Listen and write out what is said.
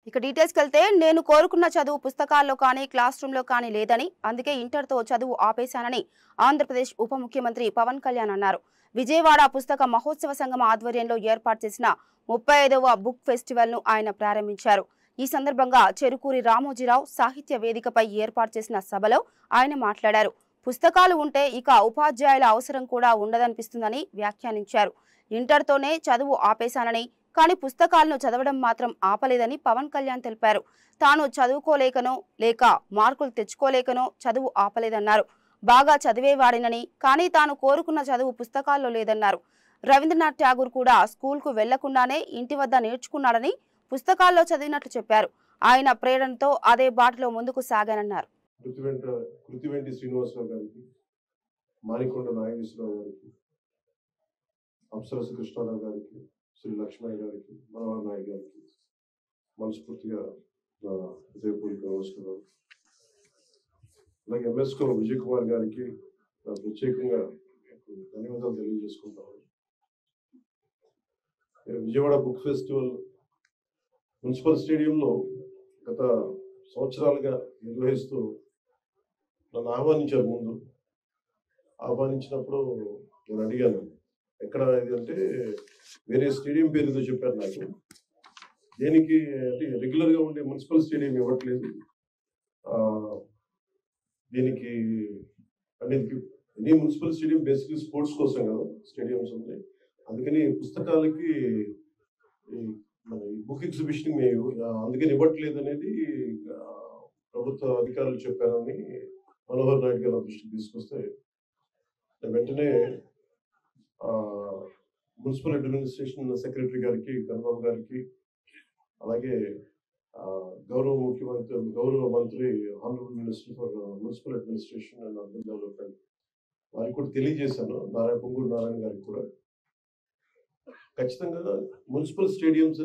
ఇక డీటెయిల్స్కి వెళ్తే నేను కోరుకున్న చదువు పుస్తకాల్లో కానీ క్లాస్ రూమ్లో కానీ లేదని, అందుకే ఇంటర్తో చదువు ఆపేశానని ఆంధ్రప్రదేశ్ ఉప ముఖ్యమంత్రి పవన్ కళ్యాణ్ అన్నారు. విజయవాడ పుస్తక మహోత్సవ సంఘం ఆధ్వర్యంలో ఏర్పాటు చేసిన 35వ బుక్ ఫెస్టివల్ను ఆయన ప్రారంభించారు. ఈ సందర్భంగా చెరుకూరి రామోజీరావు సాహిత్య వేదికపై ఏర్పాటు చేసిన సభలో ఆయన మాట్లాడారు. పుస్తకాలు ఉంటే ఇక ఉపాధ్యాయుల అవసరం కూడా ఉండదనిపిస్తుందని వ్యాఖ్యానించారు. ఇంటర్తోనే చదువు ఆపేశానని, కానీ పుస్తకాలను చదవడం మాత్రం ఆపలేదని పవన్ కళ్యాణ్ తెలిపారు. తాను చదువుకోలేకనో లేక మార్కులు తెచ్చుకోలేకనో చదువు ఆపలేదన్నారు. బాగా చదివేవాడినని, కానీ తాను కోరుకున్న చదువు పుస్తకాల్లో లేదన్నారు. రవీంద్రనాథ్ ఠాగూర్ కూడా స్కూల్కు వెళ్లకుండానే ఇంటి వద్ద నేర్చుకున్నాడని, పుస్తకాల్లో చదివినట్లు చెప్పారు. ఆయన ప్రేరణతో అదే బాటలో ముందుకు సాగానన్నారు. కృతివెంటి శ్రీనివాసరావు గారికి, మానికొండ నాగేశ్వరరావు గారికి, అప్సరస కృష్ణారావు గారికి, శ్రీ లక్ష్మయ్య గారికి, మనోహర్ నాయక్ గారికి మనస్ఫూర్తిగా నా హృదయపూర్వక నమస్కారాలు. అలాగే ఎంఎస్కో విజయ్ కుమార్ గారికి ప్రత్యేకంగా ధన్యవాదాలు తెలియజేసుకుంటాను. విజయవాడ బుక్ ఫెస్టివల్ మున్సిపల్ స్టేడియంలో గత సంవత్సరాలుగా నిర్వహిస్తూ నన్ను ఆహ్వానించారు. ముందు ఆహ్వానించినప్పుడు నేను అడిగాను, ఎక్కడ ఇది అంటే వేరే స్టేడియం పేరుతో చెప్పారు నాకు. దేనికి అంటే రెగ్యులర్గా ఉండే మున్సిపల్ స్టేడియం ఇవ్వట్లేదు, దీనికి అనేది any municipal stadium basically sports కోసం కదా స్టేడియంస్ ఉన్నాయి, అందుకని పుస్తకాలకి మన ఈ బుక్ ఎగ్జిబిషన్ మేము అందుకని ఇవ్వట్లేదు అనేది ప్రభుత్వ అధికారులు చెప్పారని మనోహర్ నాయుడు గారి దృష్టికి తీసుకొస్తే వెంటనే మున్సిపల్ అడ్మినిస్ట్రేషన్ సెక్రటరీ గారికి, కన్నబాబు గారికి, అలాగే గౌరవ మంత్రి honourable minister for municipal administration and urban development వారికి కూడా తెలియజేశాను. పొంగూరు నారాయణ గారికి కూడా ఖచ్చితంగా మున్సిపల్ స్టేడియంస్